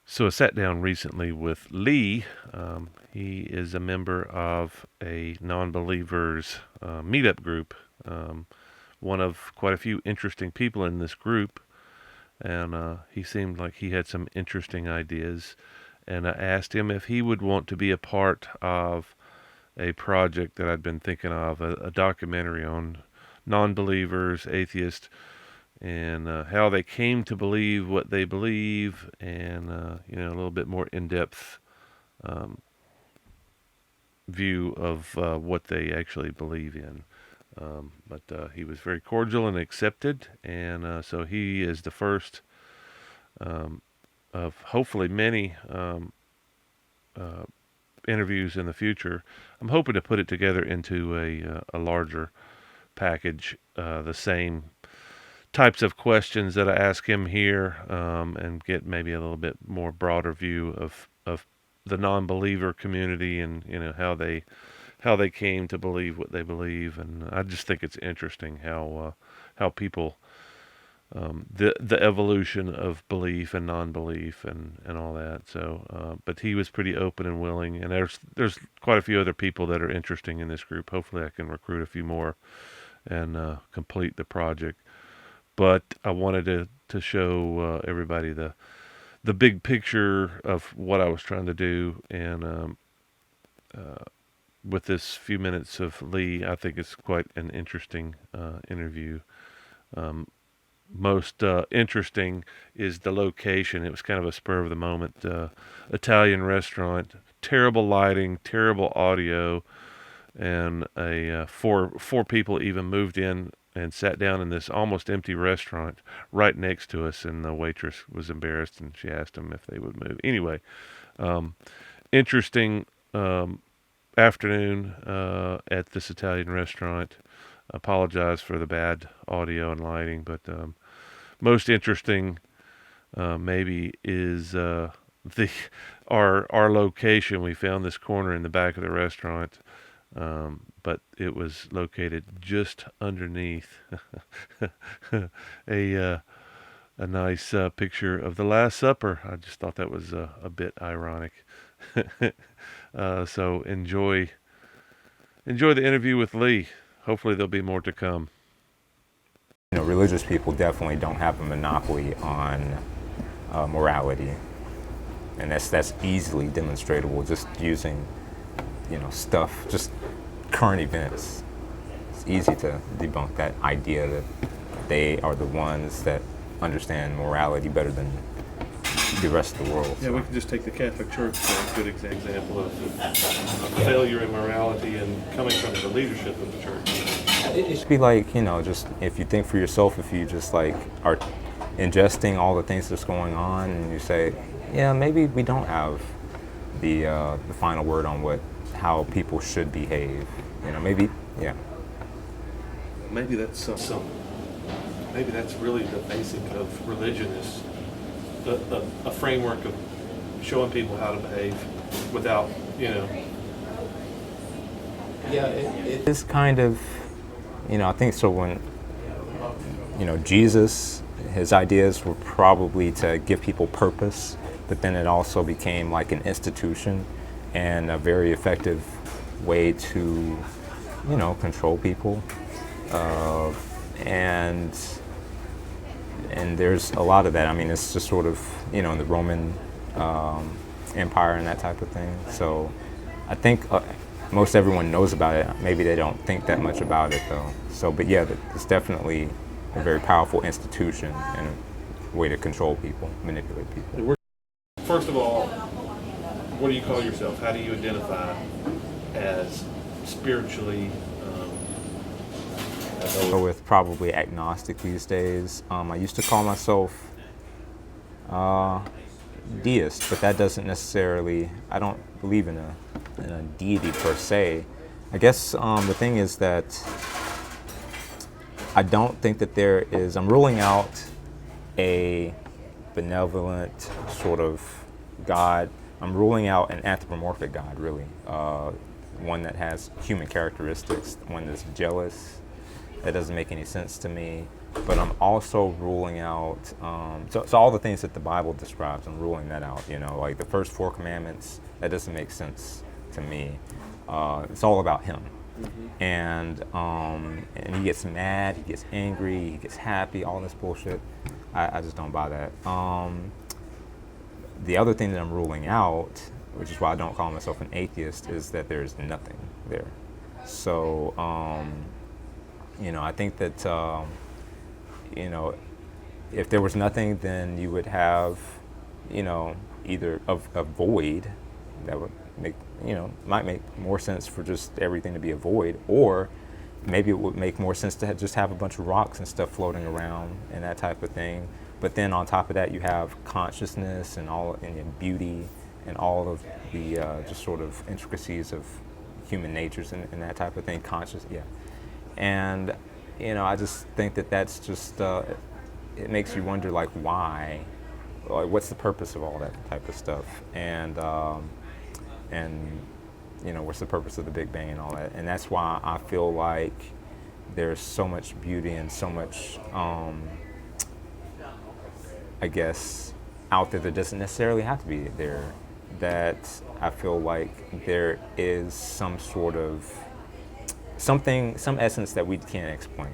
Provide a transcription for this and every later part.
So I sat down recently with Lee. He is a member of a non-believers meetup group. One of quite a few interesting people in this group, and he seemed like he had some interesting ideas. And I asked him if he would want to be a part of a project that I'd been thinking of, a documentary on non-believers, atheists, and how they came to believe what they believe, and a little bit more in-depth um, view of what they actually believe in. But he was very cordial and accepted, and so he is the first um, of hopefully many uh, interviews in the future. I'm hoping to put it together into a larger package, the same types of questions that I ask him here, and get maybe a little bit more broader view of the non-believer community, and how they came to believe what they believe. And I just think it's interesting how people, the evolution of belief and non-belief, and all that. So, but he was pretty open and willing, and there's quite a few other people that are interesting in this group. Hopefully, I can recruit a few more and complete the project. But I wanted to show everybody the big picture of what I was trying to do, and uh, with this few minutes of Lee, I think it's quite an interesting interview. Um, Most interesting is the location. It was kind of a spur of the moment Italian restaurant. Terrible lighting, terrible audio, and a four people even moved in and sat down in this almost empty restaurant right next to us. And the waitress was embarrassed, and she asked them if they would move. Anyway, um, interesting afternoon at this Italian restaurant. Apologize for the bad audio and lighting, but most interesting maybe is the our location. We found this corner in the back of the restaurant, but it was located just underneath a a nice picture of the Last Supper. I just thought that was a bit ironic. So enjoy the interview with Lee. Hopefully there'll be more to come. Religious people definitely don't have a monopoly on morality, and that's easily demonstrable just using, stuff, just current events. It's easy to debunk that idea that they are the ones that understand morality better than the rest of the world. Yeah, we can just take the Catholic Church as a good example of failure in morality and coming from the leadership of the church. It should be like, just if you think for yourself, if you just like are ingesting all the things that's going on, and you say, yeah, maybe we don't have the final word on how people should behave. Maybe, yeah. Maybe that's maybe that's really the basic of religion, is a framework of showing people how to behave without. Yeah, it is kind of, I think so. When Jesus, his ideas were probably to give people purpose, but then it also became like an institution and a very effective way to, control people. Uh, and there's a lot of that. I mean, it's just sort of, in the Roman Empire and that type of thing. So I think most everyone knows about it. Maybe they don't think that much about it, though. So, but yeah, it's definitely a very powerful institution and a way to control people, manipulate people. First of all, what do you call yourself? How do you identify as spiritually? Go with probably agnostic these days. I used to call myself deist, but that doesn't necessarily, I don't believe in a deity per se. I guess the thing is that I don't think that I'm ruling out a benevolent sort of God. I'm ruling out an anthropomorphic God, really. One that has human characteristics, one that's jealous. That doesn't make any sense to me. but I'm also ruling out, so all the things that the Bible describes, I'm ruling that out. Like the first 4 commandments, that doesn't make sense to me. It's all about him. And he gets mad, he gets angry, he gets happy, all this bullshit. I just don't buy that. The other thing that I'm ruling out, which is why I don't call myself an atheist, is that there's nothing there. So, I think that, if there was nothing, then you would have, either a void that would make, might make more sense for just everything to be a void, or maybe it would make more sense to just have a bunch of rocks and stuff floating around and that type of thing. But then on top of that, you have consciousness and beauty and all of the just sort of intricacies of human natures and that type of thing. Yeah. And I just think that that's just it makes you wonder, like, why, like, what's the purpose of all that type of stuff, and what's the purpose of the Big Bang and all that. And that's why I feel like there's so much beauty and so much I guess out there that doesn't necessarily have to be there, that I feel like there is some sort of some essence that we can't explain,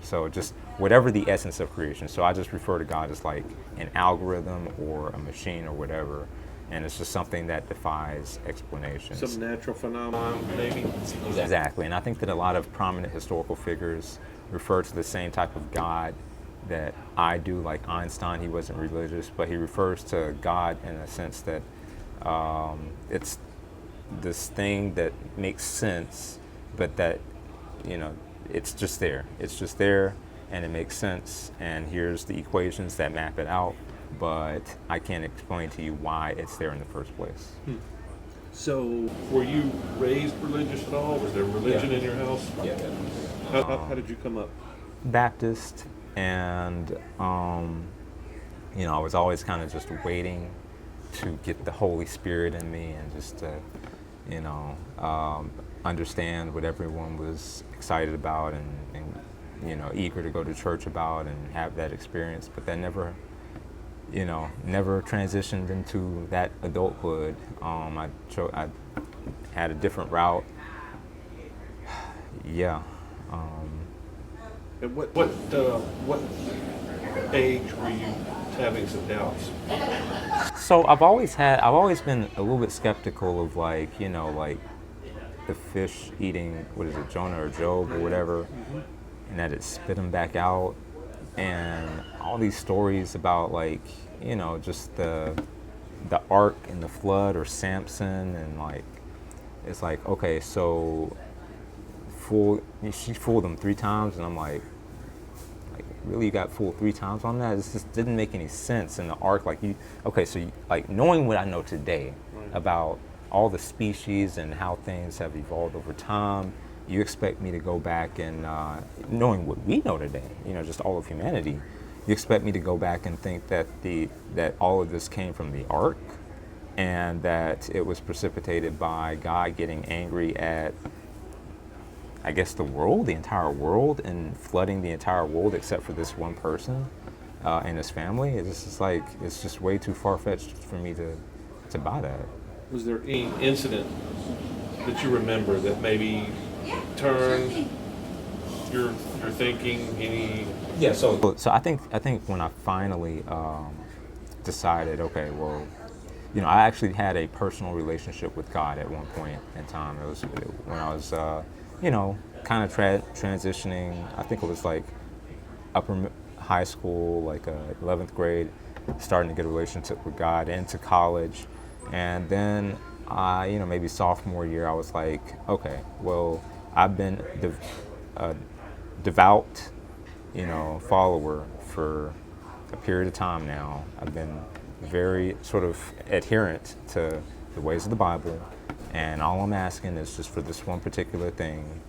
so just whatever the essence of creation. So I just refer to God as like an algorithm or a machine or whatever, and it's just something that defies explanation. Some natural phenomenon, maybe. Exactly. And I think that a lot of prominent historical figures refer to the same type of God that I do. Like Einstein, he wasn't religious, but he refers to God in a sense that it's this thing that makes sense, but that, it's just there. It's just there, and it makes sense, and here's the equations that map it out, but I can't explain to you why it's there in the first place. So, were you raised religious at all? Was there religion in your house? Yeah. How did you come up? Baptist, and I was always kind of just waiting to get the Holy Spirit in me and just to, understand what everyone was excited about and eager to go to church about and have that experience. But that never transitioned into that adulthood. I had a different route. Yeah. And what age were you having some doubts? So I've always been a little bit skeptical of like the fish eating, what is it, Jonah or Job or whatever, and that it spit him back out, and all these stories about like, just the ark and the flood or Samson, and like, it's like, okay, so she fooled him 3 times, and I'm like, really, you got fooled 3 times on that? It just didn't make any sense. In the ark, like knowing what I know today about all the species and how things have evolved over time, you expect me to go back and, knowing what we know today, just all of humanity, you expect me to go back and think that that all of this came from the ark, and that it was precipitated by God getting angry at, I guess, the entire world, and flooding the entire world except for this one person and his family. It's just way too far-fetched for me to buy that. Was there any incident that you remember that maybe turned your thinking? Yeah. So I think when I finally decided, okay, well, I actually had a personal relationship with God at one point in time. It was when I was kind of transitioning. I think it was like upper high school, like 11th grade, starting to get a relationship with God, into college. And then, maybe sophomore year, I was like, okay, well, I've been a devout, follower for a period of time now. I've been very sort of adherent to the ways of the Bible, and all I'm asking is just for this one particular thing.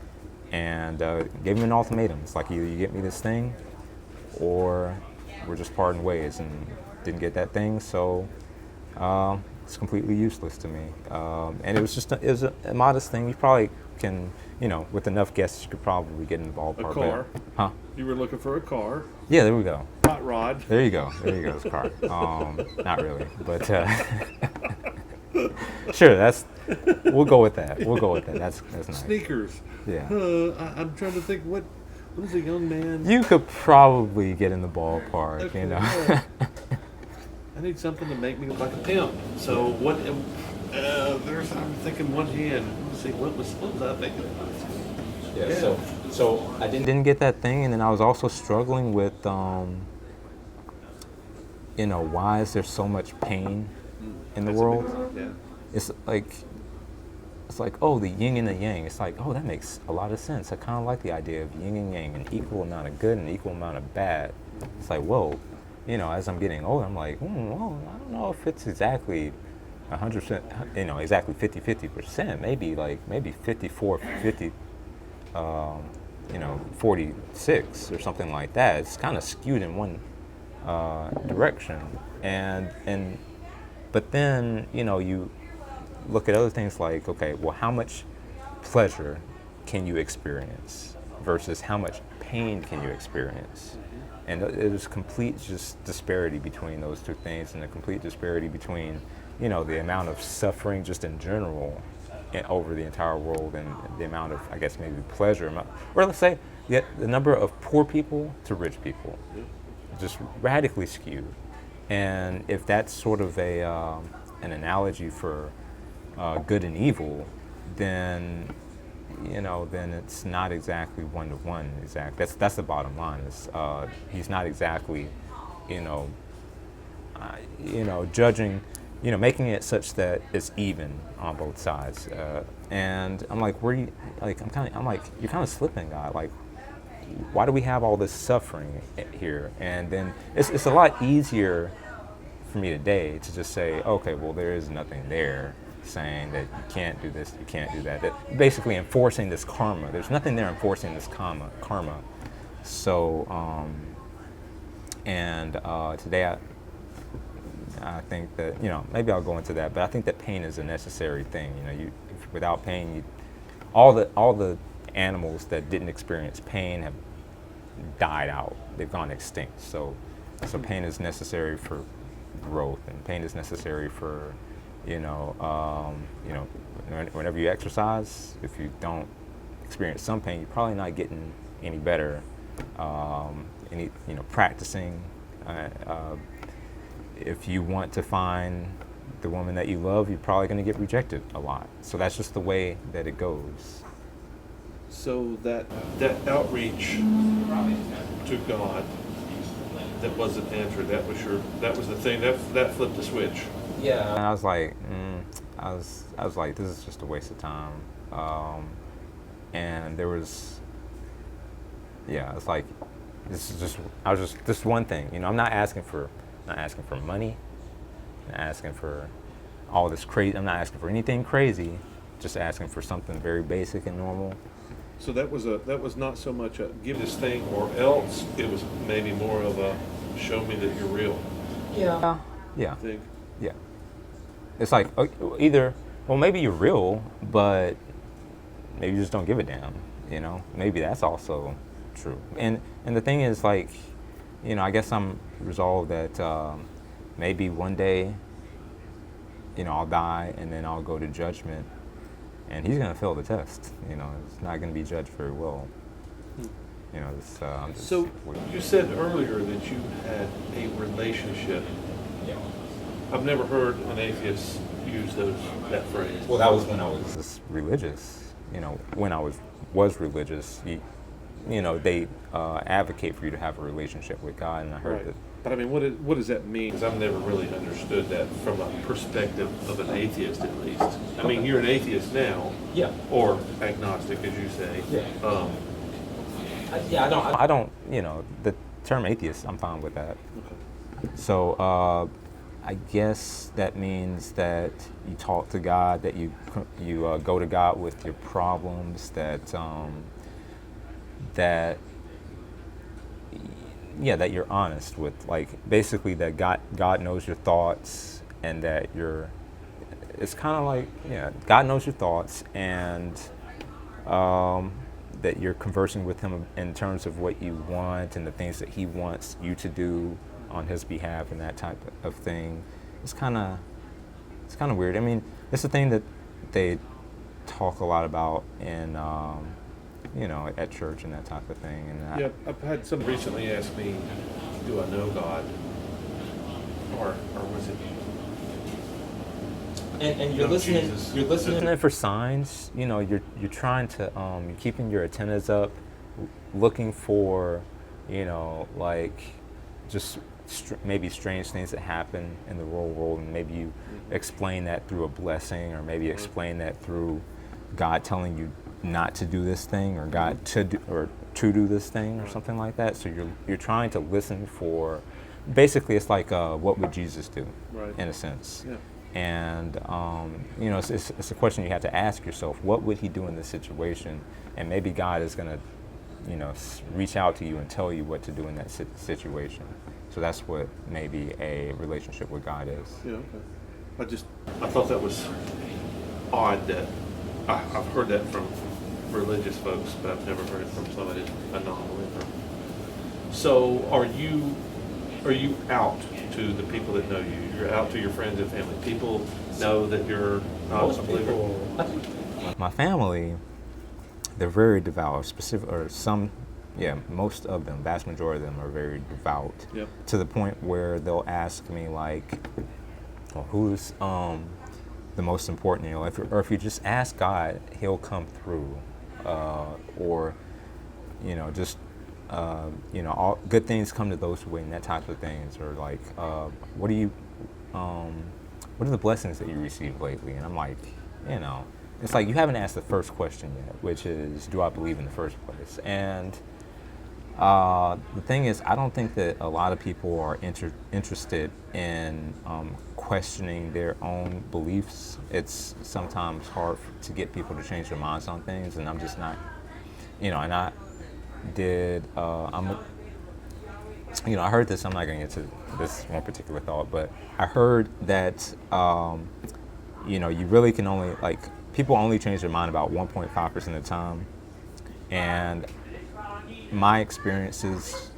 And gave him an ultimatum. It's like, either you get me this thing, or we're just parting ways. And didn't get that thing, so It's completely useless to me. And it was just it was a modest thing. You probably can, with enough guests, you could probably get in the ballpark. A car. Huh? You were looking for a car. Yeah, there we go. Hot rod. There you go. There you go. It's a car. Not really, but sure. We'll go with that. We'll go with that. That's nice. Sneakers. Yeah. I'm trying to think what was a young man. You could probably get in the ballpark. Okay, I need something to make me look like a pimp. So what? I'm thinking one hand. Let's see, what was I thinking about? Yeah. So I didn't get that thing, and then I was also struggling with, why is there so much pain in the world? Yeah. It's like, oh, the yin and the yang. It's like, oh, that makes a lot of sense. I kind of like the idea of yin and yang, an equal amount of good and equal amount of bad. It's like, whoa, as I'm getting older, I'm like, well, I don't know if it's exactly 100%, exactly 50%, maybe 54, 50, 46 or something like that. It's kind of skewed in one direction. But then, you look at other things like, okay, well, how much pleasure can you experience versus how much pain can you experience? And there's complete just disparity between those two things, and a complete disparity between, the amount of suffering just in general over the entire world and the amount of, I guess, maybe pleasure, or let's say the number of poor people to rich people, just radically skewed. And if that's sort of an analogy for good and evil, then then it's not exactly 1-to-1. That's the bottom line. Is he's not exactly, judging, making it such that it's even on both sides. And I'm like, you're kind of slipping, God. Like, why do we have all this suffering here? And then it's a lot easier for me today to just say, okay, well, there is nothing there saying that you can't do this, you can't do that. That basically enforcing this karma. There's nothing there enforcing this karma. So, today I think that, maybe I'll go into that, but I think that pain is a necessary thing. Without pain, all the animals that didn't experience pain have died out. They've gone extinct. So pain is necessary for growth, and pain is necessary for, whenever you exercise, if you don't experience some pain, you're probably not getting any better. Practicing. If you want to find the woman that you love, you're probably going to get rejected a lot. So that's just the way that it goes. So that outreach to God that wasn't answered, that was the thing that flipped the switch. Yeah. And I was like, I was like, this is just a waste of time. And there was, it's like, this one thing. I'm not asking for money. I'm not asking for all this crazy. I'm not asking for anything crazy. Just asking for something very basic and normal. So that was not so much a give this thing or else. It was maybe more of a show me that you're real. Yeah. Yeah. Thing. Yeah. It's like either, well, maybe you're real, but maybe you just don't give a damn. Maybe that's also true. And the thing is, like, I guess I'm resolved that maybe one day, I'll die and then I'll go to judgment, and he's gonna fail the test. It's not gonna be judged very well. So you said earlier that you had a relationship. Yeah. I've never heard an atheist use that phrase. Well, that was when I was religious. When I was religious, they advocate for you to have a relationship with God, and I heard that. But I mean, what does that mean? 'Cause I've never really understood that from a perspective of an atheist, at least. I mean, you're an atheist now. Yeah. Or agnostic, as you say. Yeah. I don't. The term atheist, I'm fine with that. Okay. So I guess that means that you talk to God, that you go to God with your problems, that you're honest with, like, basically that God knows your thoughts, and that you're it's kind of like, yeah, God knows your thoughts, and that you're conversing with him in terms of what you want and the things that he wants you to do on his behalf and that type of thing. It's kind of weird. I mean, it's the thing that they talk a lot about in at church and that type of thing. And Yeah, I've had some recently ask me, do I know God? Or was it? And you're No, listening. Jesus. You're listening for signs. You're trying to you're keeping your antennas up, looking for, like, just maybe strange things that happen in the real world, and maybe you explain that through a blessing, or maybe explain that through God telling you not to do this thing, or God to do this thing, or something like that. So you're trying to listen for. Basically, it's like, what would Jesus do, Right. in a sense. Yeah. And it's a question you have to ask yourself: what would he do in this situation? And maybe God is going to, reach out to you and tell you what to do in that situation. So that's what maybe a relationship with God is. Yeah, okay. I thought that was odd that I've heard that from religious folks, but I've never heard it from somebody, a non-believer. So are you out to the people that know you? You're out to your friends and family. People know that you're not a believer? My family, they're very devout. Most of them, vast majority of them, are very devout. Yep. To the point where they'll ask me, like, well, who's the most important? If you just ask God, he'll come through, or just. All good things come to those who wait, and that type of things, or like, what are the blessings that you received lately? And I'm like, it's like you haven't asked the first question yet, which is, do I believe in the first place? And the thing is, I don't think that a lot of people are interested in questioning their own beliefs. It's sometimes hard to get people to change their minds on things, and I'm just not, and I heard this. I'm not going to get to this one particular thought, but I heard that you really can only, like, people only change their mind about 1.5% of the time, and my experiences,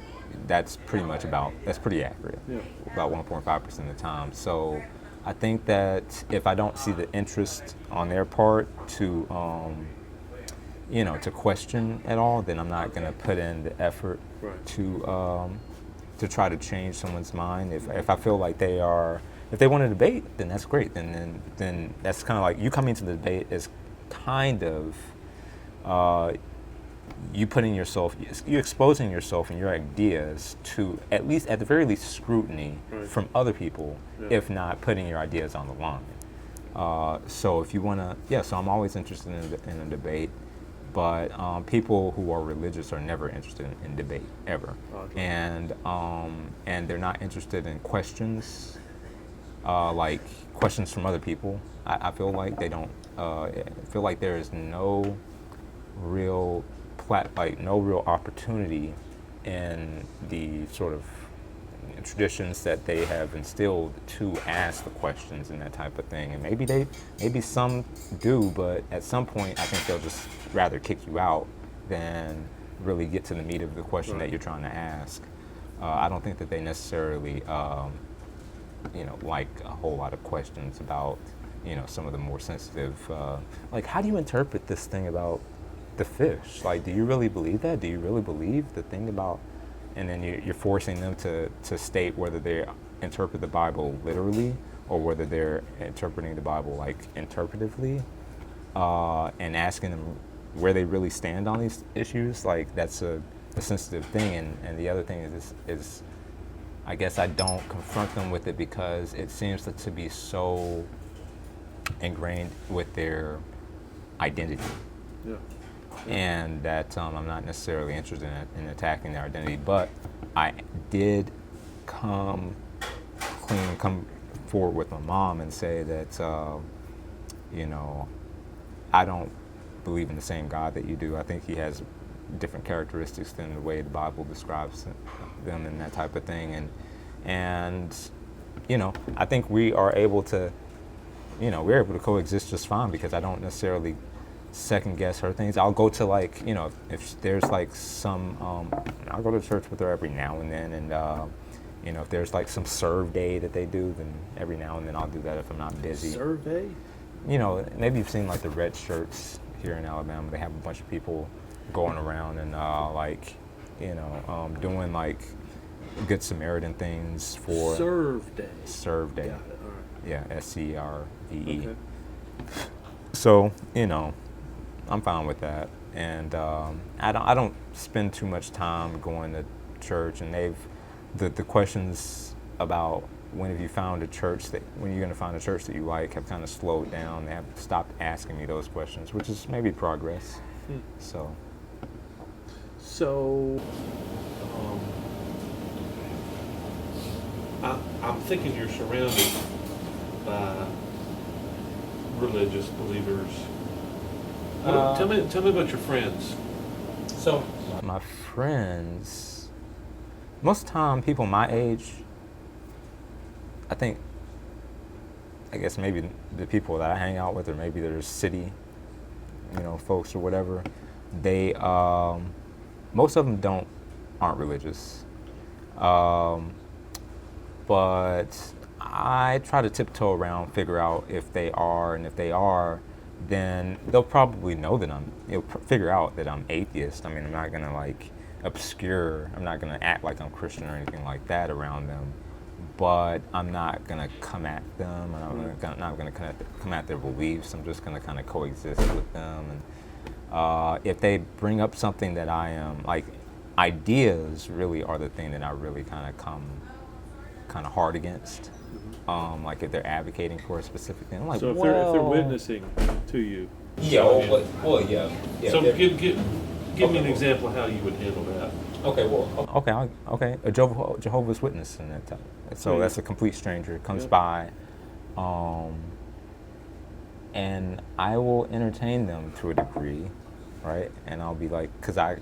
that's pretty accurate. Yeah. About 1.5% of the time. So I think that if I don't see the interest on their part to to question at all, then I'm not going to put in the effort Right. to try to change someone's mind. If I feel like if they want to debate, then that's great. Then that's kind of like, you coming to the debate is kind of you exposing yourself and your ideas to, at the very least, scrutiny Right. from other people, Yeah. if not putting your ideas on the line. So if you want to, so I'm always interested in a debate. But people who are religious are never interested in debate, ever. Okay. And they're not interested in questions, like questions from other people. I feel like they don't. I feel like there is no real no real opportunity in the sort of traditions that they have instilled to ask the questions and that type of thing. And maybe some do, but at some point I think they'll just rather kick you out than really get to the meat of the question Right. that you're trying to ask. I don't think that they necessarily like a whole lot of questions about some of the more sensitive, like, how do you interpret this thing about the fish? Like, do you really believe that? Do you really believe the thing about? And then you're forcing them to state whether they interpret the Bible literally or whether they're interpreting the Bible, like, interpretively, and asking them where they really stand on these issues. Like, that's a sensitive thing. And the other thing is I guess I don't confront them with it because it seems to be so ingrained with their identity. Yeah. And that I'm not necessarily interested in attacking their identity, but I did come forward with my mom and say that I don't believe in the same God that you do. I think he has different characteristics than the way the Bible describes them and that type of thing. And I think we are able to we're able to coexist just fine because I don't necessarily second guess her things. I'll go to like, if there's like some, I'll go to church with her every now and then, and if there's like some serve day that they do, then every now and then I'll do that if I'm not busy. Survey? Maybe you've seen like the red shirts here in Alabama. They have a bunch of people going around and doing like Good Samaritan things for Serve day. Serve Day. Got it. All right. Yeah, SCRVE. Okay. So I'm fine with that, and I don't spend too much time going to church. And the questions about when have you found a church when you're going to find a church that you like have kind of slowed down. They have stopped asking me those questions, which is maybe progress. So I'm thinking you're surrounded by religious believers. Tell me about your friends. So my friends, most of the time, people my age, I guess maybe the people that I hang out with, or maybe they're city, folks or whatever, they, most of them aren't religious. But I try to tiptoe around, figure out if they are, and if they are, then they'll probably know that they'll figure out that I'm atheist. I mean, I'm not gonna I'm not gonna act like I'm Christian or anything like that around them, but I'm not gonna come at them. I'm not gonna come at their beliefs. I'm just gonna kind of coexist with them. And if they bring up something that I am, like, ideas really are the thing that I really kind of come hard against. Like if they're advocating for a specific thing, I'm like, so if they're witnessing to you. Yeah, yeah. So give me an example of how you would handle that. Okay. A Jehovah's Witness in that time. So that's a complete stranger comes by, and I will entertain them to a degree, right? And I'll be like, because I,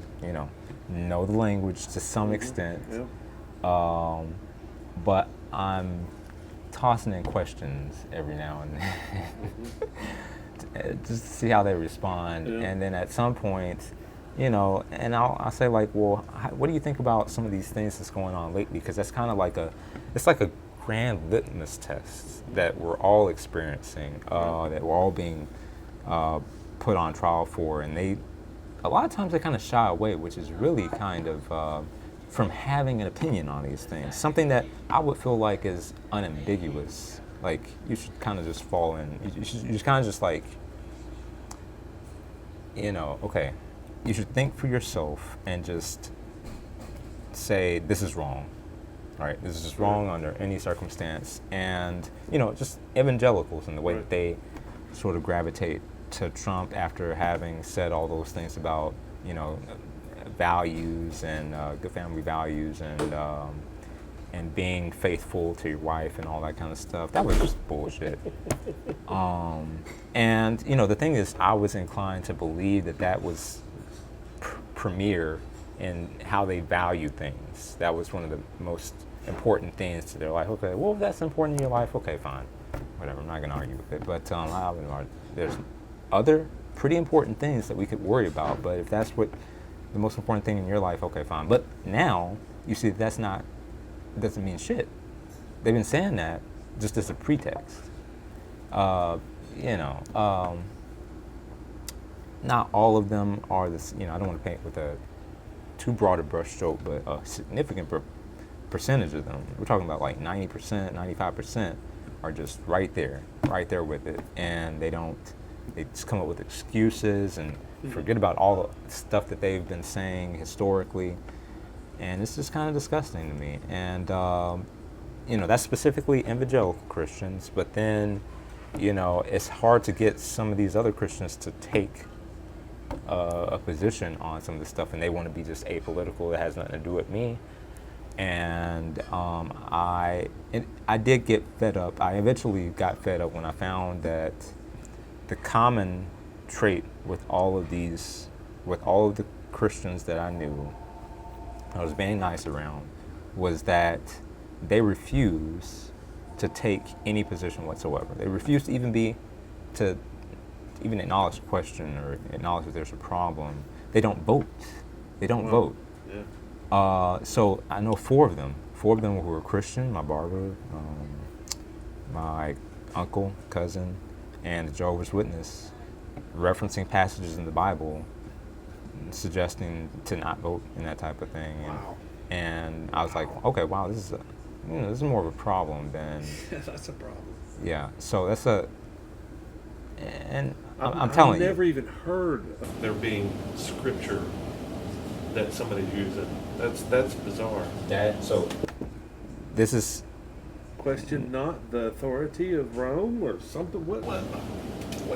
know the language to some extent, but I'm tossing in questions every now and then, just to see how they respond. And then at some point, and I'll say like, well, what do you think about some of these things that's going on lately? Because that's kind of like it's like a grand litmus test that we're all experiencing, that we're all being put on trial for. And a lot of times they kind of shy away, which is really kind of from having an opinion on these things. Something that I would feel like is unambiguous. Like, you should kind of just fall in. You should kind of just like, okay, you should think for yourself and just say, this is wrong. All right, this is just wrong under any circumstance. And, just evangelicals and the way that they sort of gravitate to Trump after having said all those things about, values and good family values and being faithful to your wife and all that kind of stuff. That was just bullshit. And the thing is, I was inclined to believe that was premier in how they value things. That was one of the most important things to their life. Okay, well, if that's important in your life, okay, fine, whatever. I'm not gonna argue with it. But there's other pretty important things that we could worry about. But if that's what the most important thing in your life, okay, fine. But now you see doesn't mean shit. They've been saying that just as a pretext. Not all of them are this. I don't want to paint with a too broad a brushstroke, but a significant percentage of them. We're talking about like 90%, 95% are just right there with it, and they just come up with excuses and forget about all the stuff that they've been saying historically, and it's just kind of disgusting to me. And that's specifically evangelical Christians, but then it's hard to get some of these other Christians to take a position on some of this stuff, and they want to be just apolitical. It has nothing to do with me. And I did get fed up. I eventually got fed up when I found that the common trait with all of the Christians that I knew, I was being nice around, was that they refuse to take any position whatsoever. They refuse to to even acknowledge the question or acknowledge that there's a problem. They don't vote. They don't vote. Yeah. So I know four of them. Four of them who were Christian: my barber, my uncle, cousin, and the Jehovah's Witness, referencing passages in the Bible, suggesting to not vote and that type of thing. Wow. And I was like, okay, wow, this is more of a problem than. Yeah, that's a problem. Yeah. So that's and I'm telling you. I've never even heard of there being scripture that somebody's using. That's bizarre. So this is Question not the authority of Rome or something. What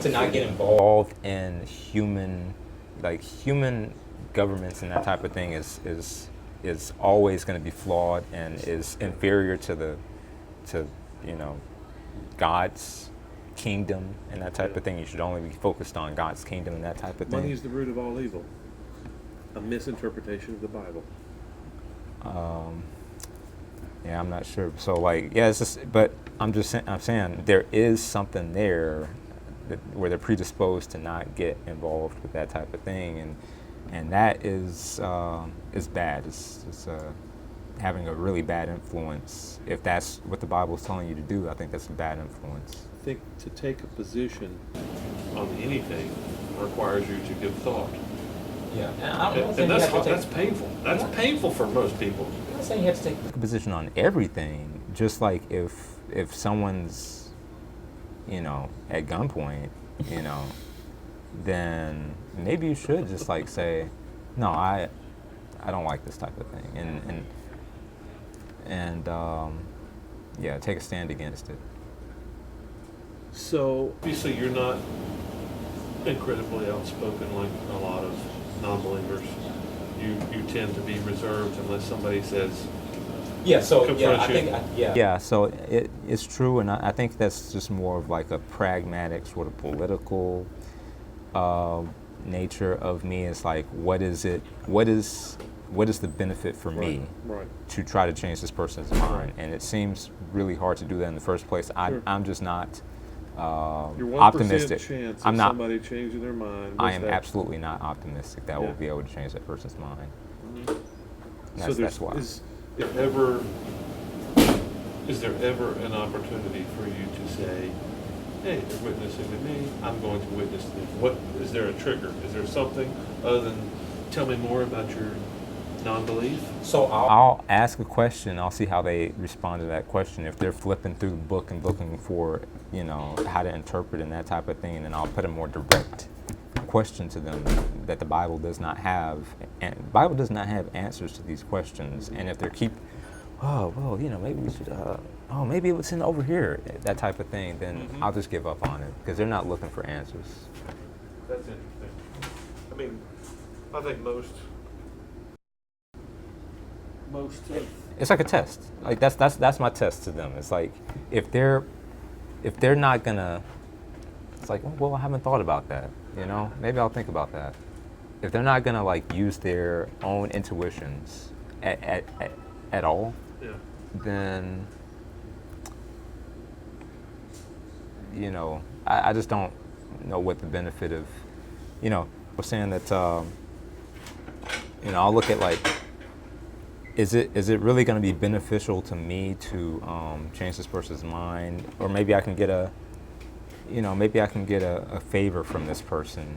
to not get involved in human governments and that type of thing is always going to be flawed and is inferior to God's kingdom and that type of thing. You should only be focused on God's kingdom and that type of thing. Money is the root of all evil. A misinterpretation of the Bible. Yeah, I'm not sure. So it's just, but I'm saying there is something there where they're predisposed to not get involved with that type of thing, and that is bad. It's having a really bad influence. If that's what the Bible is telling you to do, I think that's a bad influence. I think to take a position on anything requires you to give thought. Yeah, And that's painful. That's painful for most people. I'm not saying you have to take a position on everything. Just like if someone's, at gunpoint, then maybe you should just say, no, I don't like this type of thing, and take a stand against it. So obviously you're not incredibly outspoken like a lot of non-believers. You tend to be reserved unless somebody says. Yeah. So confront I you. think yeah. So it's true, and I think that's just more of a pragmatic sort of political nature of me. It's what is it? What is the benefit for me to try to change this person's mind? And it seems really hard to do that in the first place. I'm just not. Your 1% optimistic. chance I'm of not. somebody changing their mind. I am absolutely not optimistic that we'll be able to change that person's mind. So that's why. Is there ever an opportunity for you to say, "Hey, they're witnessing to me. I'm going to witness to them"? What is there a trigger? Is there something other than tell me more about your non-belief? So I'll ask a question. I'll see how they respond to that question. If they're flipping through the book and looking for, how to interpret and that type of thing, and then I'll put a more direct question to them that the Bible does not have. And the Bible does not have answers to these questions. And if they keep, maybe we should, maybe it's in over here, that type of thing, then I'll just give up on it because they're not looking for answers. That's interesting. I mean, I think most. It's like a test. That's my test to them. It's if they're not gonna, it's well, I haven't thought about that. Maybe I'll think about that. If they're not gonna use their own intuitions at all, then I just don't know what the benefit of, we're saying that I'll look at is it really going to be beneficial to me to change this person's mind, or maybe I can get a favor from this person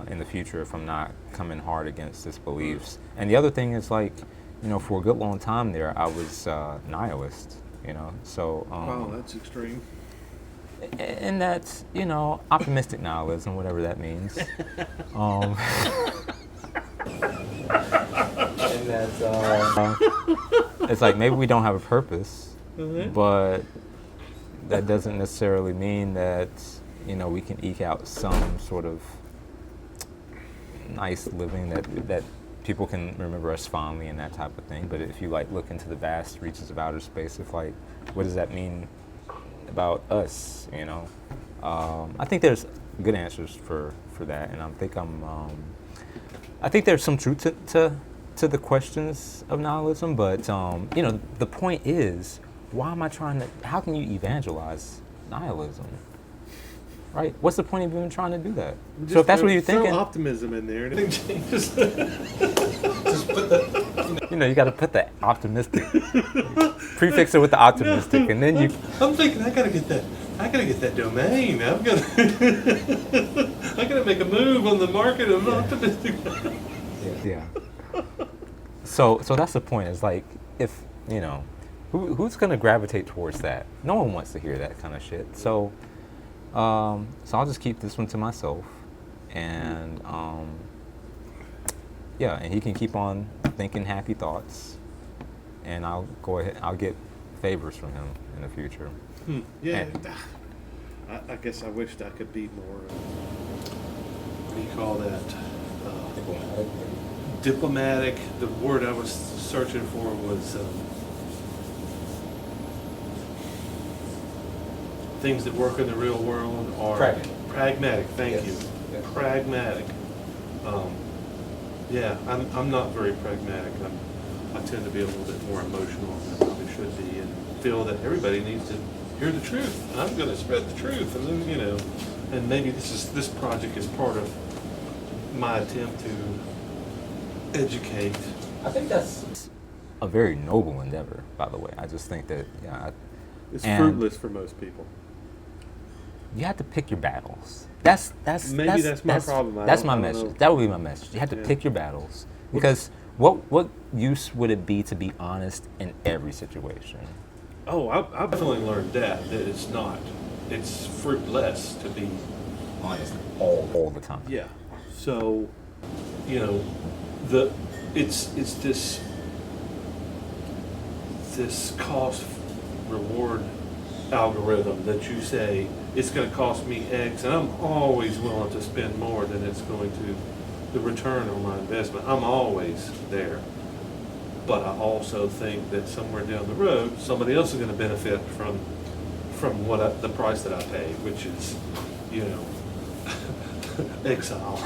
in the future if I'm not coming hard against his beliefs. And the other thing is for a good long time there I was nihilist, so wow, that's extreme. And that's optimistic nihilism, whatever that means. And that's it's maybe we don't have a purpose, but that doesn't necessarily mean that we can eke out some sort of nice living that people can remember us fondly and that type of thing. But if you look into the vast reaches of outer space, if what does that mean about us? I think there's good answers for that, and I think there's some truth to the questions of nihilism, but the point is why am I trying to, how can you evangelize nihilism? Right? What's the point of even trying to do that? So if that's what you're thinking, throw optimism in there and everything changes. Just put the, you got to put the optimistic, prefix it with the optimistic, and then you, I'm thinking I gotta get that domain. I gotta make a move on the market of optimistic. yeah. So that's the point. Is like, if, who's going to gravitate towards that? No one wants to hear that kind of shit. So I'll just keep this one to myself, and and he can keep on thinking happy thoughts, and I'll go ahead. I'll get favors from him in the future. Yeah, And- I guess I wished I could be more. What do you call that? Diplomatic. The word I was searching for was things that work in the real world are pragmatic. Thank Yes. you. Yeah. Pragmatic. I'm not very pragmatic. I tend to be a little bit more emotional than I probably should be, and feel that everybody needs to hear the truth. And I'm going to spread the truth, and then and maybe this project is part of my attempt to educate. I think that's a very noble endeavor, by the way. I just think that It's And- fruitless for most people. you have to pick your battles. That's Maybe that's my problem. That's I my don't message. know. That would be my message. You have to Yeah. pick your battles, because what use would it be to be honest in every situation? Oh, I've definitely learned that it's not. It's fruitless to be. honest. All the time. Yeah. So, it's this cost reward algorithm that you say it's going to cost me X, and I'm always willing to spend more than it's going to, the return on my investment. I'm always there. But I also think that somewhere down the road, somebody else is going to benefit from the price that I pay, which is, exile.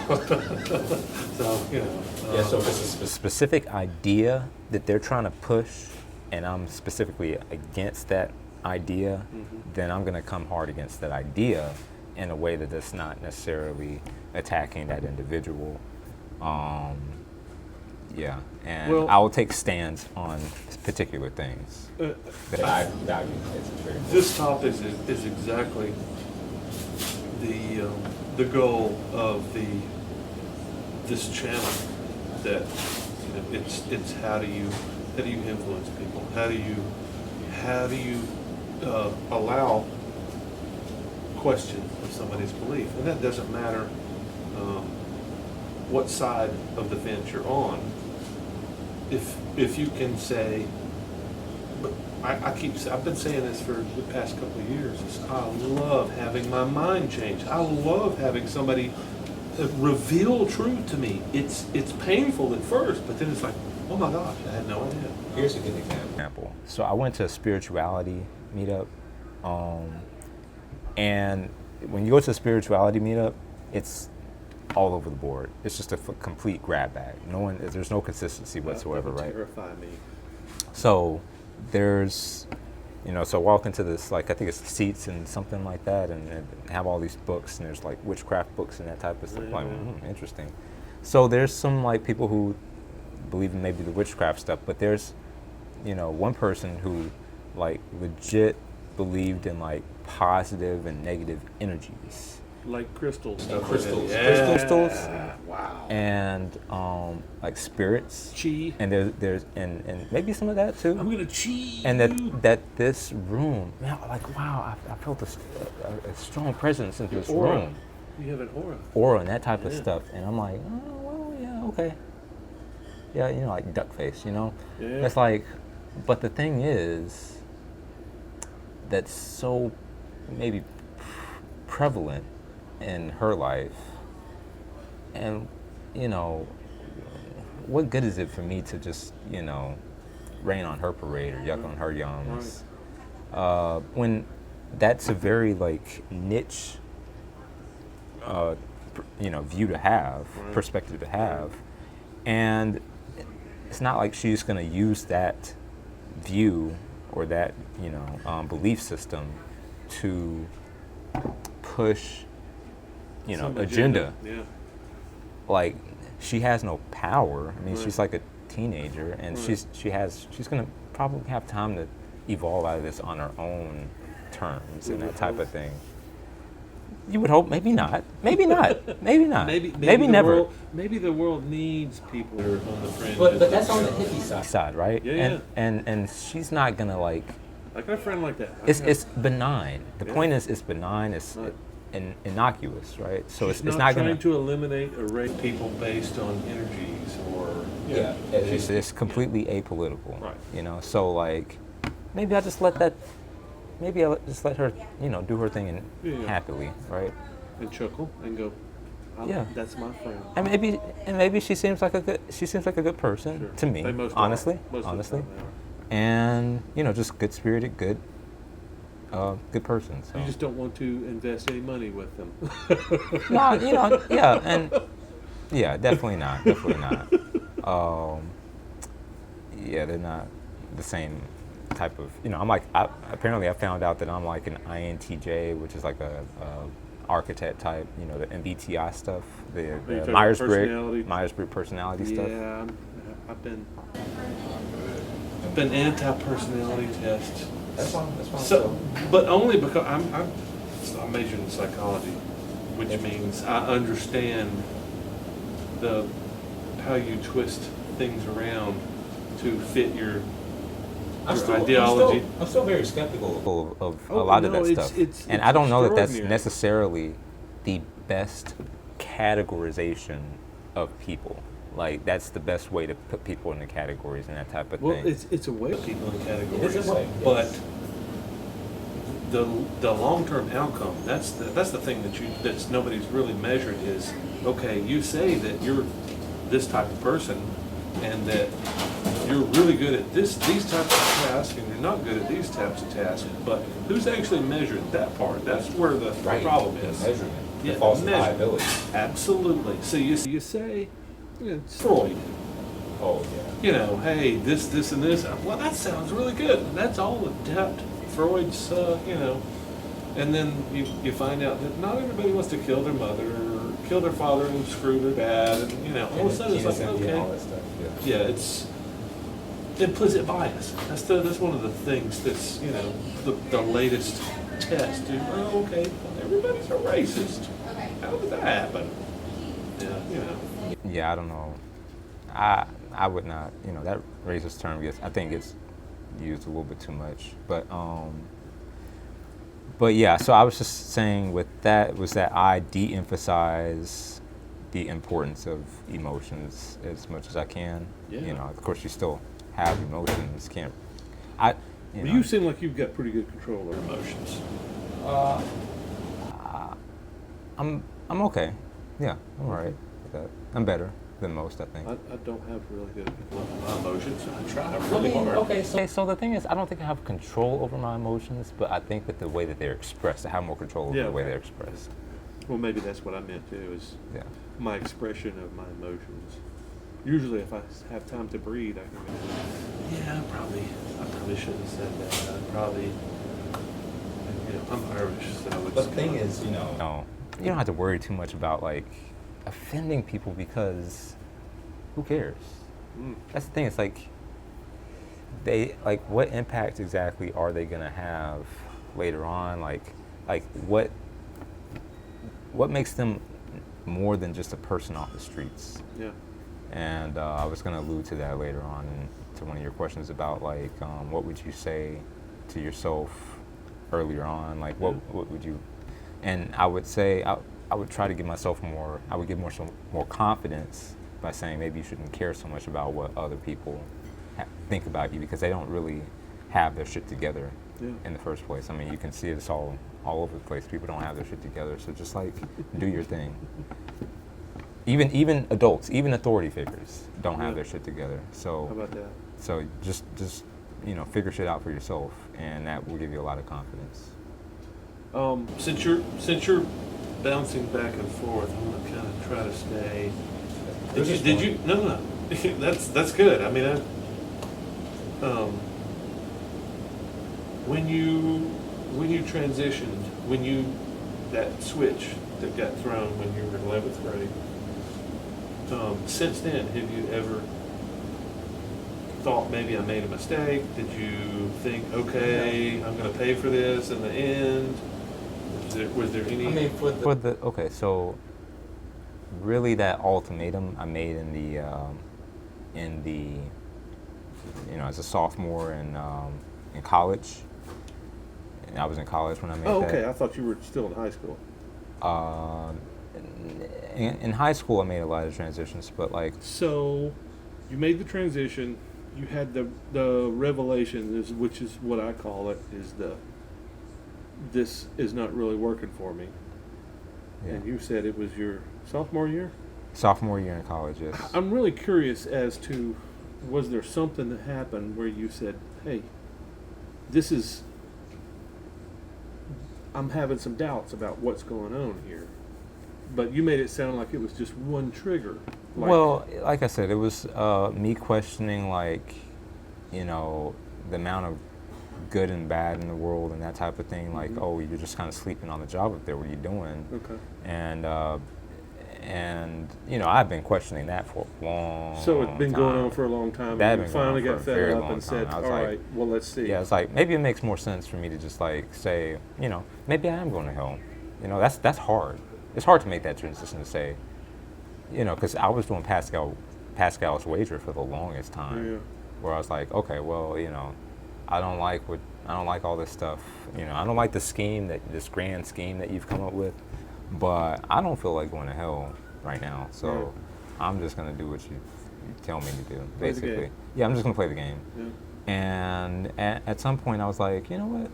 So, Yeah, so if it's a Specific idea that they're trying to push, and I'm specifically against that idea, then I'm going to come hard against that idea in a way that it's not necessarily attacking that individual. And Well- I will take stands on particular things. that I value. It's very important. This topic is exactly the goal of this channel. That it's how do you influence people? How do you allow question of somebody's belief? And that doesn't matter what side of the fence you're on. If you can say, but I've been saying this for the past couple of years. I love having my mind changed. I love having somebody reveal truth to me. It's painful at first, but then it's like, oh my gosh, I had no idea. Here's a good example. So I went to a spirituality meetup, and when you go to a spirituality meetup, it's all over the board. It's just a complete grab bag. There's no consistency whatsoever, That would right? terrify me. So there's, so walk into this, like, I think it's Seats and something like that, and have all these books, and there's like witchcraft books and that type of stuff. Like, interesting. So there's some like people who believe in maybe the witchcraft stuff, but there's, one person who like legit believed in like positive and negative energies. Like crystals. Crystals. Yeah. Crystals. Wow. And like spirits. Chi. And there's and maybe some of that too. I'm gonna chi. And you. that this room, man, like, wow, I felt a strong presence in this Aura. room, You have an aura. aura and that type of Yeah. stuff, and I'm like, oh, well, yeah, okay, yeah, like Duckface, Yeah. It's like, but the thing is, that's so maybe prevalent in her life, and what good is it for me to just rain on her parade or yuck on her yums, when that's a very like niche view to have, Right. perspective to have, and it's not like she's going to use that view or that belief system to push Some agenda. Yeah. Like, she has no power. I mean, Right. she's like a teenager, and Right. she's gonna probably have time to evolve out of this on her own terms and that type of thing. You would hope. Maybe not. Maybe not. Maybe not. Maybe the never. World, maybe the world needs people who are on the fringe. But that's on the hippie side. Side, right? Yeah, And she's not gonna like. I got a friend like that. It's benign. The Yeah. point is, it's benign. It's Right. innocuous, right? So She's it's not not trying gonna. to eliminate or rate people based on energies or Yeah. It's completely apolitical. Right. So like, maybe I just let that. Maybe I'll just let her, do her thing and Yeah. happily, right? and chuckle and go, Yeah. that's my friend. And maybe she seems like a good person Sure. to me, They most honestly, are. Most of the time they are. and just good spirited, good person. So. You just don't want to invest any money with them. No, yeah, and yeah, definitely not. Yeah, they're not the same type of. I'm like. Apparently, I found out that I'm like an INTJ, which is like a architect type. The MBTI stuff, the talking about Myers-Briggs personality? personality stuff. Yeah, I've been anti-personality test. That's fine. That's fine. So, but only because I'm majoring in psychology, which means I understand how you twist things around to fit your ideology. I'm still very skeptical. Of a Oh, lot of no, that it's- stuff, it's and I don't know that that's extraordinary. necessarily the best categorization of people. Like, that's the best way to put people into categories and that type of Well, thing. it's a way of people in categories. It is a way, but yes. the long-term outcome, that's the thing that nobody's really measured is, okay, you say that you're this type of person and that you're really good at these types of tasks and you're not good at these types of tasks, but who's actually measured that part? That's where the problem is. Measurement. Yeah, The false measurement. liability. Absolutely. So you say, it's Freud, Oh yeah. hey, this, and this. Well, that sounds really good. That's all adept Freud's, and then you find out that not everybody wants to kill their mother or kill their father and screw their dad, and all of a sudden it's like, and all that okay, stuff. yeah, it's implicit bias. That's one of the things that's the latest test. Oh, okay, well, everybody's a racist. How did that happen? Yeah, Yeah, I don't know. I would not. That racist term I think gets used a little bit too much. But yeah. So I was just saying with that was that I de-emphasize the importance of emotions as much as I can. Yeah. Of course, you still have emotions. Can't. I. But you seem like you've got pretty good control over emotions. I'm okay. Yeah, I'm all right with that. I'm better than most, I think. I don't have really good control over my emotions. I try really hard. Okay, so the thing is, I don't think I have control over my emotions, but I think that the way that they're expressed, I have more control over Yeah, the way okay. they're expressed. Well, maybe that's what I meant too, is Yeah. my expression of my emotions. Usually, if I have time to breathe, I can go, yeah, I probably shouldn't have said that. I probably, I'm Irish, so it's But the thing kinda- is, No, you don't have to worry too much about like offending people because who cares? Mm. That's the thing. It's like what impact exactly are they gonna have later on? Like what makes them more than just a person off the streets? Yeah. And I was going to allude to that later on to one of your questions about like what would you say to yourself earlier on? Like what would you? And I would say I would try to give myself more. I would give more confidence by saying maybe you shouldn't care so much about what other people think about you because they don't really have their shit together in the first place. I mean, you can see it's all over the place. People don't have their shit together. So just like do your thing. Even adults, even authority figures don't have their shit together. So How about that? so just figure shit out for yourself, and that will give you a lot of confidence. Since you're bouncing back and forth, I'm gonna kind of try to stay. Did you? No. That's good. I mean, when you transitioned, that switch that got thrown when you were in 11th grade, since then, have you ever thought maybe I made a mistake? Did you think, okay, I'm going to pay for this in the end? Was there any? I mean, Okay, so really that ultimatum I made in the as a sophomore in college. And I was in college when I made that. Oh, okay. I thought you were still in high school. In high school, I made a lot of transitions, but like. So, you made the transition. You had the revelation, which is what I call it, is this is not really working for me. Yeah. And you said it was your sophomore year? Sophomore year in college, yes. I'm really curious as to, was there something that happened where you said, hey, I'm having some doubts about what's going on here. But you made it sound like it was just one trigger. Well, like I said, it was me questioning, like, the amount of good and bad in the world and that type of thing. Like, oh, you're just kind of sleeping on the job up there. What are you doing? Okay. And I've been questioning that for a long So it's been going time. on for a long time. That and had you been finally going on got for a fed very up long and said, time. I all was like, right, well, let's see. Yeah, it's like, maybe it makes more sense for me to just like say, maybe I am going to hell. That's hard. It's hard to make that transition to say, because I was doing Pascal's wager for the longest time, Yeah. where I was like, okay, well, I don't like all this stuff. I don't like this grand scheme that you've come up with, but I don't feel like going to hell right now. So I'm just gonna do what you tell me to do, Play the basically. game. Yeah, I'm just gonna play the game. Yeah. And at some point, I was like, you know what?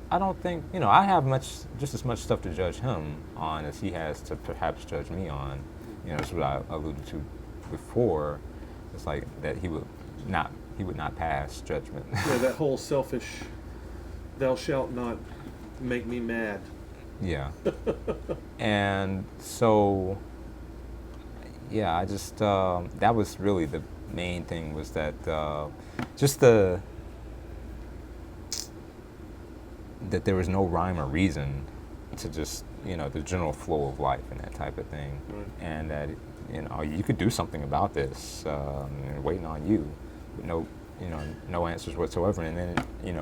I don't think I have just as much stuff to judge him on as he has to perhaps judge me on. That's what I alluded to before. It's like that he would not pass judgment. Yeah, that whole selfish, thou shalt not make me mad. Yeah. And so, yeah, I just that was really the main thing, was that that there was no rhyme or reason to just the general flow of life and that type of thing. Right. And that you could do something about this, and waiting on you with no answers whatsoever. And then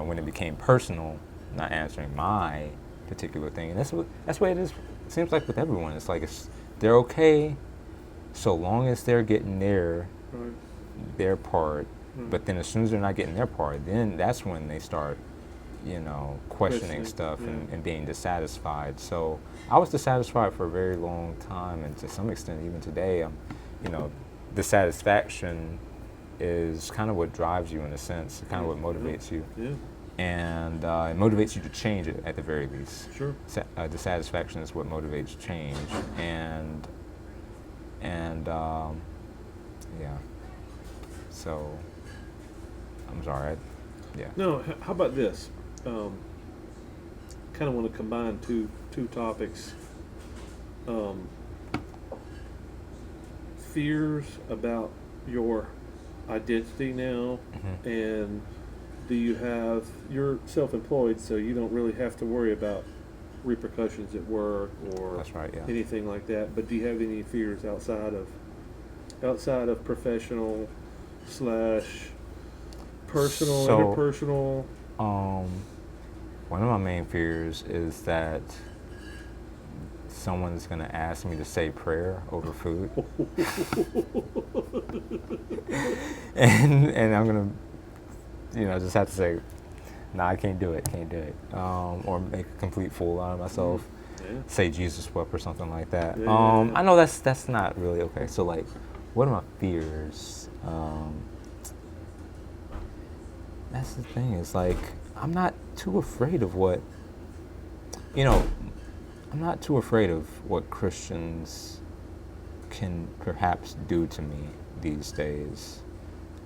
when it became personal, not answering my particular thing, and that's what it is. It seems like with everyone, it's like they're okay so long as they're getting their part. But then as soon as they're not getting their part, then that's when they start questioning stuff and being dissatisfied. So I was dissatisfied for a very long time, and to some extent even today, dissatisfaction is kind of what drives you in a sense, kind of what motivates you. Yeah. And it motivates you to change it at the very least. Sure. Dissatisfaction is what motivates change, and yeah. So I'm sorry. Yeah. No, how about this? Kind of want to combine two topics. Fears about your identity now, and you're self-employed, so you don't really have to worry about repercussions at work or That's right, yeah. anything like that. But do you have any fears outside of professional / personal, interpersonal? One of my main fears is that someone's going to ask me to say prayer over food. and I'm going to, just have to say, nah, I can't do it. Or make a complete fool out of myself. Yeah. Say Jesus wept or something like that. Yeah. I know that's not really okay. So, like, what are my fears? That's the thing, is like, I'm not too afraid of what Christians can perhaps do to me these days.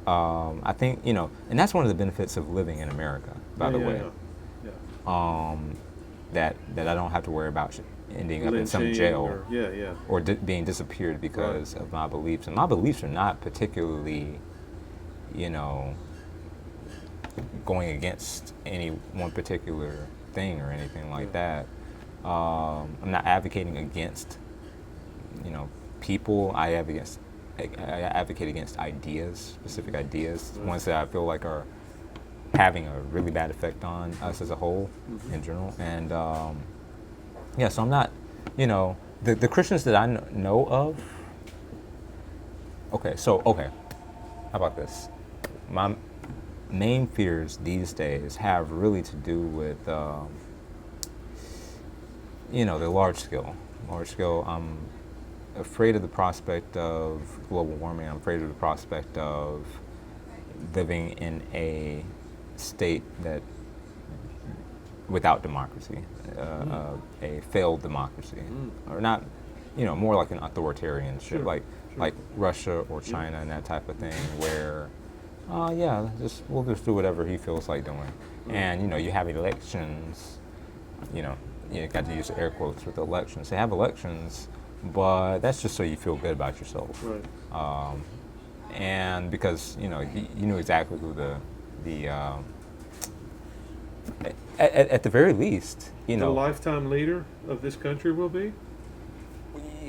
I think, and that's one of the benefits of living in America, by the way. Yeah. That I don't have to worry about ending up in some Lynching jail or being disappeared because of my beliefs. And my beliefs are not particularly, going against any one particular thing or anything like that. I'm not advocating against, people. I advocate against ideas, specific ideas, ones that I feel like are having a really bad effect on us as a whole in general. And so I'm not, the Christians that I know of. Okay, how about this? My main fears these days have really to do with, the large scale. I'm afraid of the prospect of global warming. I'm afraid of the prospect of living in a state that without democracy, a failed democracy, or not, more like an authoritarian ship, like Russia or China and that type of thing, where, we'll just do whatever he feels like doing, and you have elections, you got to use air quotes with elections. They have elections, but that's just so you feel good about yourself, Right. And because you knew exactly who at the very least, The lifetime leader of this country will be?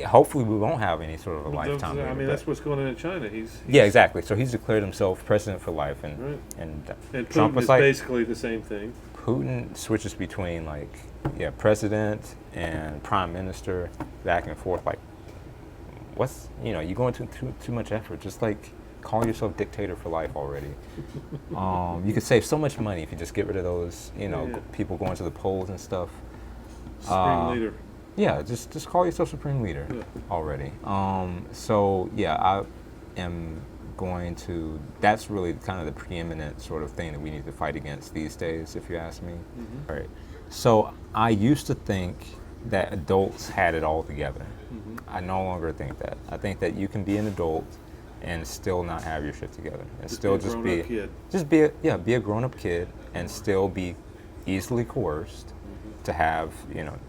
hopefully we won't have any sort of a lifetime I leader, mean, but- that's what's going on in China. He's yeah, exactly. So he's declared himself president for life, and Right. and And Trump Putin was is like, basically the same thing. Putin switches between president and prime minister back and forth. Like, what's you going to too much effort? Just like call yourself dictator for life already. You could save so much money if you just get rid of those Yeah. people going to the polls and stuff. Supreme leader. Yeah, just call yourself supreme leader Yeah. already. I am going to. That's really kind of the preeminent sort of thing that we need to fight against these days, if you ask me. All right. So I used to think that adults had it all together. I no longer think that. I think that you can be an adult and still not have your shit together, and still be a grown-up kid. be a grown-up kid, and still be easily coerced to have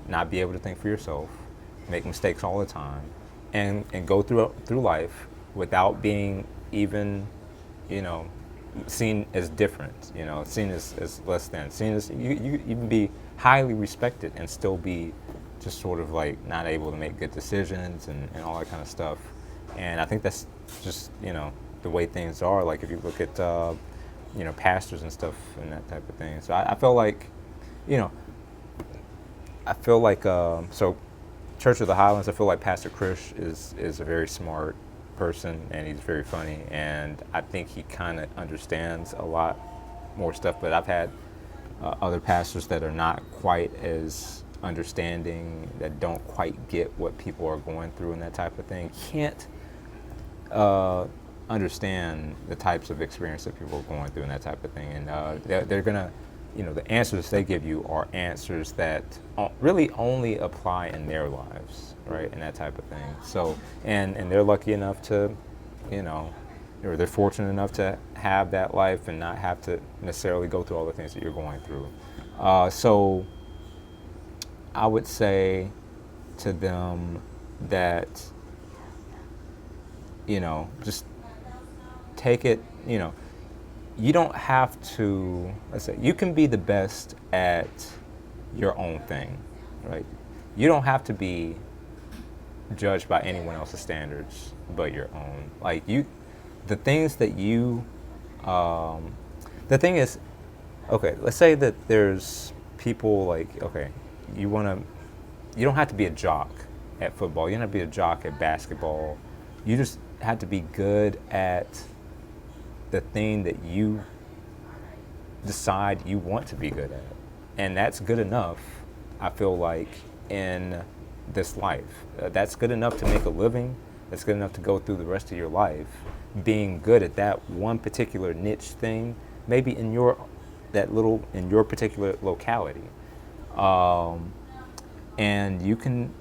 not be able to think for yourself, make mistakes all the time, and go through life without being even seen as different, seen as less than, seen as you even be highly respected and still be just sort of like not able to make good decisions and all that kind of stuff. And I think that's just the way things are. Like if you look at pastors and stuff and that type of thing. So I feel like so Church of the Highlands, I feel like Pastor Krish is a very smart person, and he's very funny, and I think he kind of understands a lot more stuff. But I've had other pastors that are not quite as understanding, that don't quite get what people are going through and that type of thing, can't understand the types of experience that people are going through and that type of thing. And they're gonna, the answers they give you are answers that really only apply in their lives, right, and that type of thing. So, and they're lucky enough to, or they're fortunate enough to have that life and not have to necessarily go through all the things that you're going through. So I would say to them that, just take it, you don't have to, let's say, you can be the best at your own thing, right? You don't have to be judged by anyone else's standards but your own. Like the things that you, the thing is, okay, let's say that there's people like, okay, you don't have to be a jock at football. You don't have to be a jock at basketball. You just have to be good at the thing that you decide you want to be good at. And that's good enough, I feel like, in this life. That's good enough to make a living. That's good enough to go through the rest of your life being good at that one particular niche thing, maybe in your particular locality. And you can,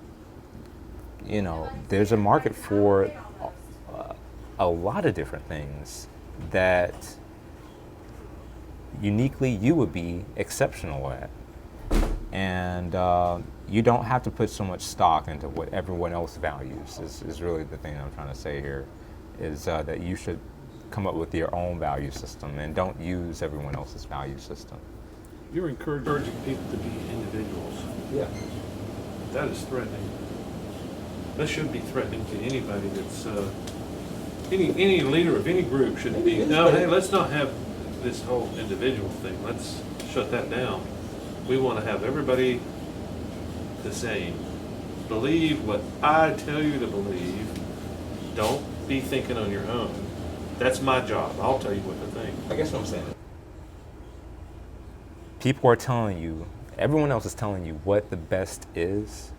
there's a market for a lot of different things that uniquely you would be exceptional at. And you don't have to put so much stock into what everyone else values, is really the thing I'm trying to say here, is that you should come up with your own value system and don't use everyone else's value system. You're encouraging people to be individuals. Yeah. That is threatening. That should be threatening to anybody that's, any leader of any group should be, no, hey, let's not have this whole individual thing. Let's shut that down. We want to have everybody the same. Believe what I tell you to believe. Don't be thinking on your own. That's my job. I'll tell you what to think. I guess what I'm saying. People are telling you, everyone else is telling you what the best is.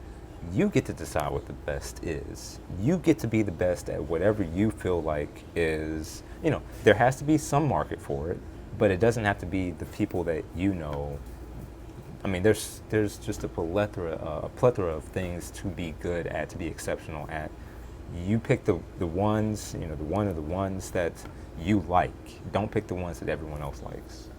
You get to decide what the best is. You get to be the best at whatever you feel like is, there has to be some market for it, but it doesn't have to be the people that you know. I mean, there's just a plethora of things to be good at, to be exceptional at. You pick the ones, the ones that you like. Don't pick the ones that everyone else likes.